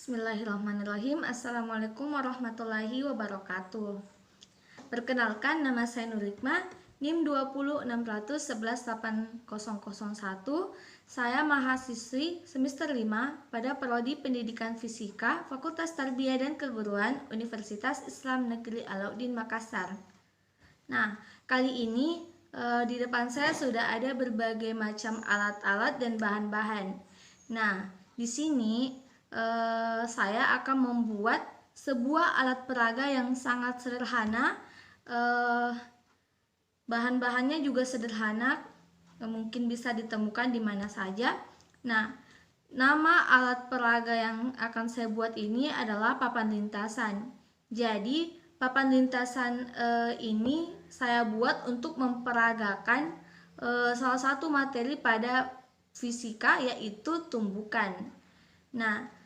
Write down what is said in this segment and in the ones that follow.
Bismillahirrahmanirrahim. Assalamualaikum warahmatullahi wabarakatuh. Perkenalkan, nama saya Nurikma, NIM 201611801. Saya mahasiswi semester 5 pada Prodi Pendidikan Fisika, Fakultas Tarbiyah dan Keguruan, Universitas Islam Negeri Alauddin Makassar. Nah, kali ini di depan saya sudah ada berbagai macam alat-alat dan bahan-bahan. Nah, di sini saya akan membuat sebuah alat peraga yang sangat sederhana. Bahan-bahannya juga sederhana, mungkin bisa ditemukan di mana saja. Nah, nama alat peraga yang akan saya buat ini adalah papan lintasan. Jadi, papan lintasan ini saya buat untuk memperagakan salah satu materi pada fisika, yaitu tumbukan. Nah,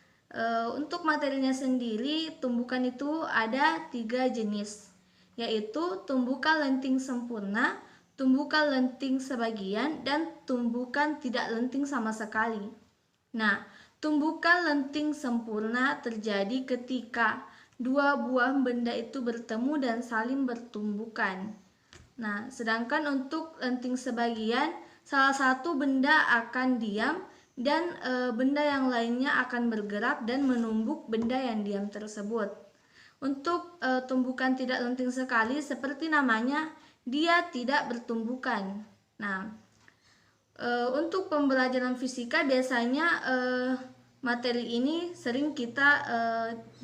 untuk materinya sendiri, tumbukan itu ada 3 jenis, yaitu tumbukan lenting sempurna, tumbukan lenting sebagian, dan tumbukan tidak lenting sama sekali. Nah, tumbukan lenting sempurna terjadi ketika dua buah benda itu bertemu dan saling bertumbukan. Nah, sedangkan untuk lenting sebagian, salah satu benda akan diam dan benda yang lainnya akan bergerak dan menumbuk benda yang diam tersebut. Untuk tumbukan tidak lenting sekali, seperti namanya, dia tidak bertumbukan. Nah, untuk pembelajaran fisika biasanya materi ini sering kita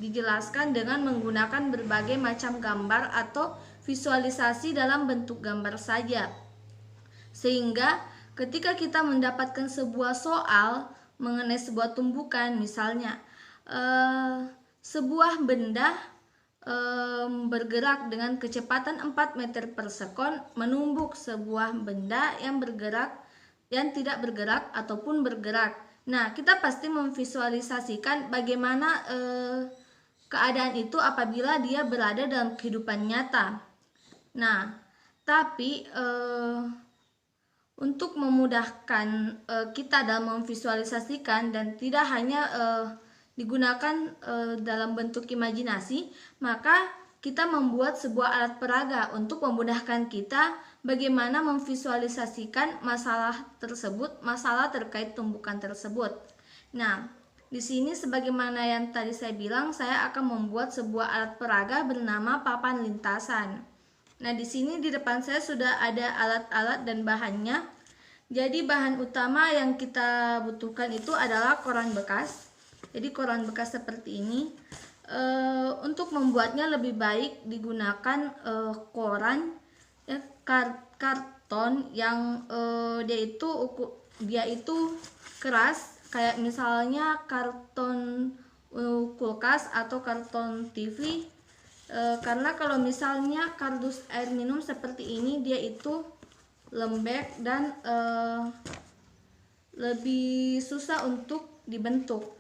dijelaskan dengan menggunakan berbagai macam gambar atau visualisasi dalam bentuk gambar saja, sehingga ketika kita mendapatkan sebuah soal mengenai sebuah tumbukan, misalnya sebuah benda bergerak dengan kecepatan 4 meter per sekon menumbuk sebuah benda yang bergerak, yang tidak bergerak ataupun bergerak. Nah, kita pasti memvisualisasikan bagaimana keadaan itu apabila dia berada dalam kehidupan nyata. Nah, tapi untuk memudahkan kita dalam memvisualisasikan dan tidak hanya digunakan dalam bentuk imajinasi, maka kita membuat sebuah alat peraga untuk memudahkan kita bagaimana memvisualisasikan masalah tersebut, masalah terkait tumbukan tersebut. Nah, di sini sebagaimana yang tadi saya bilang, saya akan membuat sebuah alat peraga bernama papan lintasan. Nah, di sini di depan saya sudah ada alat-alat dan bahannya. Jadi bahan utama yang kita butuhkan itu adalah koran bekas. Jadi koran bekas seperti ini. Untuk membuatnya lebih baik digunakan koran karton yang dia itu keras, kayak misalnya karton kulkas atau karton TV. Karena kalau misalnya kardus air minum seperti ini, dia itu lembek dan lebih susah untuk dibentuk.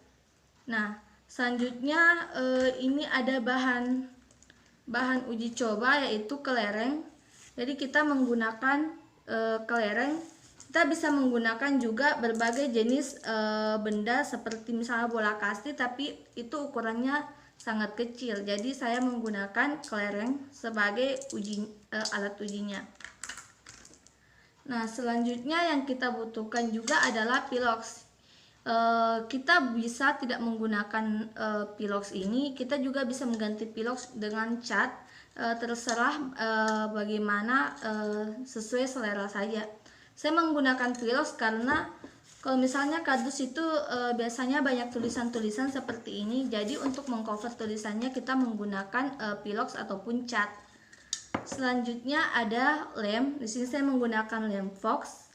Nah, selanjutnya ini ada bahan uji coba, yaitu kelereng. Jadi kita menggunakan kelereng. Kita bisa menggunakan juga berbagai jenis benda seperti misalnya bola kasti, tapi itu ukurannya sangat kecil. Jadi saya menggunakan kelereng sebagai alat ujinya. Nah, selanjutnya yang kita butuhkan juga adalah piloks. Kita bisa tidak menggunakan piloks ini, kita juga bisa mengganti piloks dengan cat. Terserah bagaimana, sesuai selera saja. Saya menggunakan piloks karena kalau misalnya kardus itu biasanya banyak tulisan-tulisan seperti ini. Jadi untuk mengcover tulisannya kita menggunakan piloks ataupun cat. Selanjutnya ada lem. Di sini saya menggunakan lem fox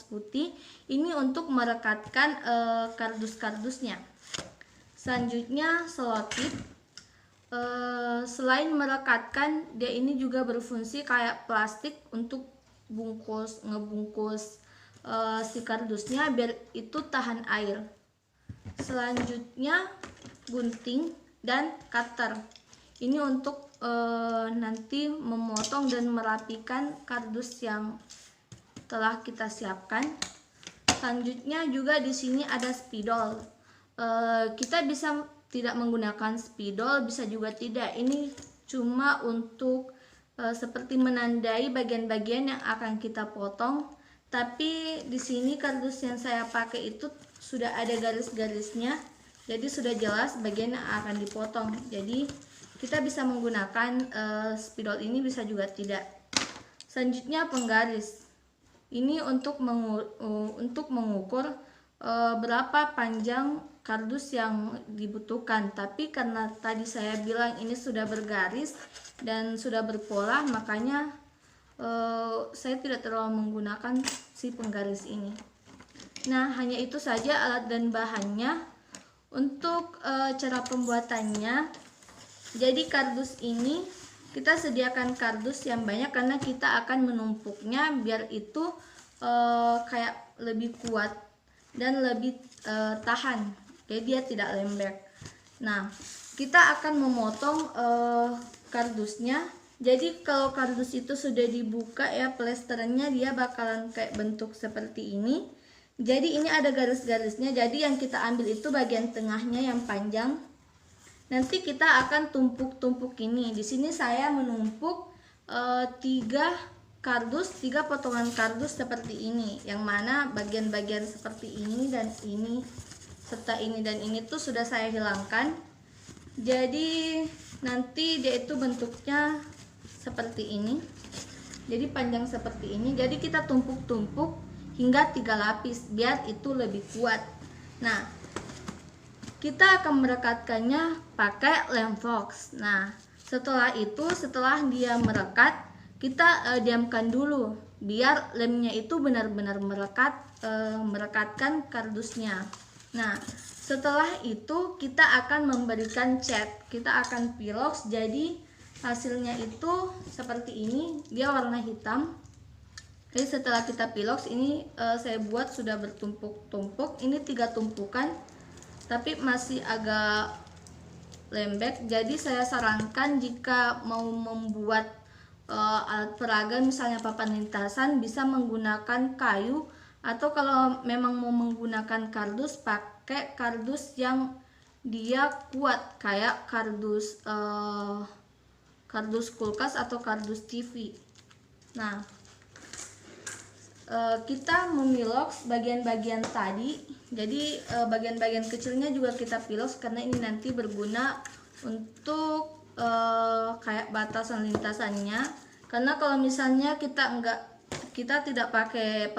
putih. Ini untuk merekatkan kardus-kardusnya. Selanjutnya selotip. Selain merekatkan, dia ini juga berfungsi kayak plastik untuk ngebungkus si kardusnya biar itu tahan air. Selanjutnya gunting dan cutter. Ini untuk nanti memotong dan merapikan kardus yang telah kita siapkan. Selanjutnya juga di sini ada spidol. Kita bisa tidak menggunakan spidol, bisa juga tidak. Ini cuma untuk seperti menandai bagian-bagian yang akan kita potong. Tapi di sini kardus yang saya pakai itu sudah ada garis-garisnya, jadi sudah jelas bagian yang akan dipotong. Jadi kita bisa menggunakan spidol ini, bisa juga tidak. Selanjutnya penggaris. Ini untuk mengukur berapa panjang kardus yang dibutuhkan. Tapi karena tadi saya bilang ini sudah bergaris dan sudah berpola, makanya saya tidak terlalu menggunakan si penggaris ini. Nah, hanya itu saja alat dan bahannya. Untuk cara pembuatannya, jadi kardus ini kita sediakan kardus yang banyak karena kita akan menumpuknya biar itu kayak lebih kuat dan lebih tahan, jadi dia tidak lembek. Nah, kita akan memotong kardusnya. Jadi kalau kardus itu sudah dibuka ya, plesternya dia bakalan kayak bentuk seperti ini. Jadi ini ada garis-garisnya, jadi yang kita ambil itu bagian tengahnya yang panjang. Nanti kita akan tumpuk-tumpuk ini. Di sini saya menumpuk 3 potongan kardus seperti ini, yang mana bagian-bagian seperti ini dan ini serta ini dan ini tuh sudah saya hilangkan. Jadi nanti dia itu bentuknya seperti ini, jadi panjang seperti ini. Jadi kita tumpuk-tumpuk hingga 3 lapis biar itu lebih kuat. Nah, kita akan merekatkannya pakai lem fox. Nah, setelah dia merekat, kita diamkan dulu biar lemnya itu benar-benar merekatkan kardusnya. Nah, setelah itu kita akan memberikan cat, kita akan pilox. Jadi hasilnya itu seperti ini, dia warna hitam. Jadi setelah kita pilox ini saya buat sudah bertumpuk-tumpuk. Ini 3 tumpukan, tapi masih agak lembek. Jadi saya sarankan jika mau membuat alat peraga, misalnya papan lintasan, bisa menggunakan kayu, atau kalau memang mau menggunakan kardus, pakai kardus yang dia kuat kayak kardus kulkas atau kardus TV. Nah, kita memilox bagian-bagian tadi. Jadi bagian-bagian kecilnya juga kita pilox karena ini nanti berguna untuk kayak batasan lintasannya. Karena kalau misalnya kita tidak pakai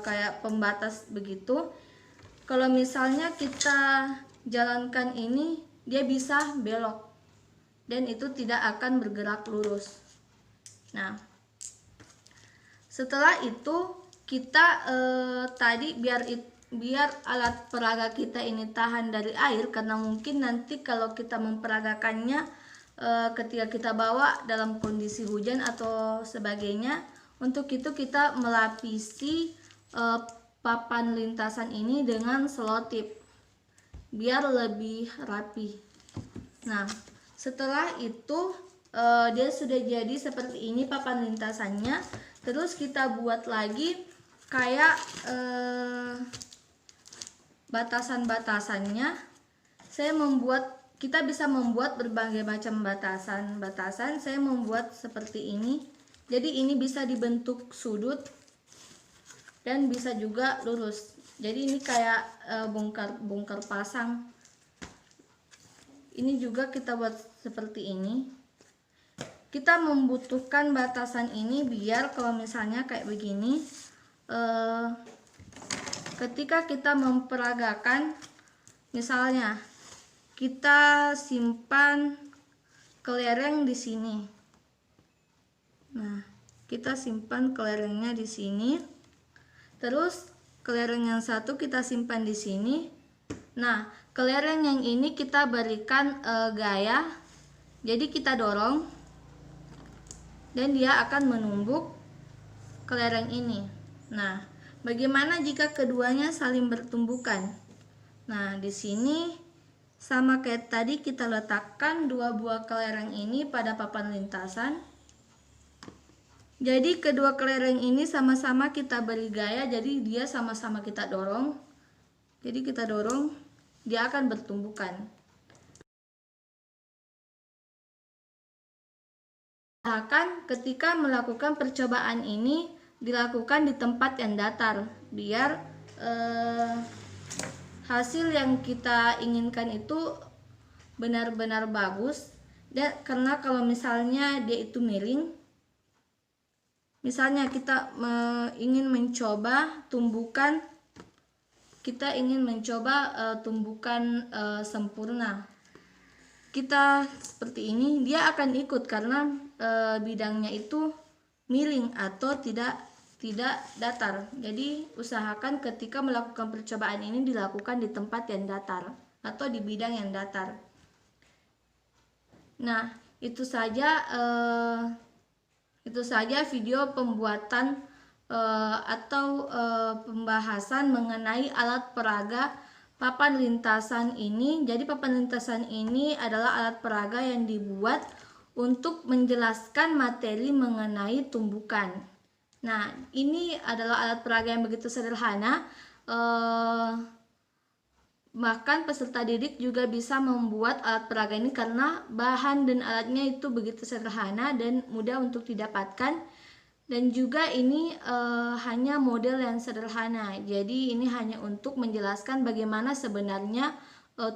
kayak pembatas begitu, kalau misalnya kita jalankan ini, dia bisa belok dan itu tidak akan bergerak lurus. Nah, setelah itu kita tadi biar alat peraga kita ini tahan dari air, karena mungkin nanti kalau kita memperagakannya ketika kita bawa dalam kondisi hujan atau sebagainya, untuk itu kita melapisi papan lintasan ini dengan selotip biar lebih rapi. Nah, setelah itu dia sudah jadi seperti ini papan lintasannya. Terus kita buat lagi kayak batasan-batasannya. Kita bisa membuat berbagai macam batasan. Saya membuat seperti ini. Jadi ini bisa dibentuk sudut dan bisa juga lurus. Jadi ini kayak bongkar pasang. Ini juga kita buat seperti ini. Kita membutuhkan batasan ini biar kalau misalnya kayak begini, ketika kita memperagakan, misalnya kita simpan kelereng di sini. Nah, kita simpan kelerengnya di sini. Terus kelereng yang satu kita simpan di sini. Nah, kelereng yang ini kita berikan gaya. Jadi kita dorong dan dia akan menumbuk kelereng ini. Nah, bagaimana jika keduanya saling bertumbukan? Nah, di sini sama kayak tadi, kita letakkan 2 buah kelereng ini pada papan lintasan. Jadi kedua kelereng ini sama-sama kita beri gaya, jadi dia sama-sama kita dorong. Jadi kita dorong dia akan bertumbukan. Usahakan ketika melakukan percobaan ini dilakukan di tempat yang datar biar hasil yang kita inginkan itu benar-benar bagus. Dan karena kalau misalnya dia itu miring, misalnya kita ingin mencoba tumbukan sempurna, kita seperti ini, dia akan ikut karena bidangnya itu miring atau tidak datar. Jadi usahakan ketika melakukan percobaan ini dilakukan di tempat yang datar atau di bidang yang datar. Nah, itu saja video pembuatan atau pembahasan mengenai alat peraga papan lintasan ini. Jadi papan lintasan ini adalah alat peraga yang dibuat untuk menjelaskan materi mengenai tumbukan. Nah, ini adalah alat peraga yang begitu sederhana. Bahkan peserta didik juga bisa membuat alat peraga ini karena bahan dan alatnya itu begitu sederhana dan mudah untuk didapatkan. Dan juga ini hanya model yang sederhana. Jadi ini hanya untuk menjelaskan bagaimana sebenarnya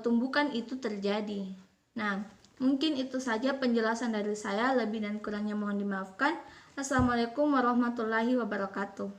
tumbukan itu terjadi. Nah, mungkin itu saja penjelasan dari saya. Lebih dan kurangnya mohon dimaafkan. Assalamualaikum warahmatullahi wabarakatuh.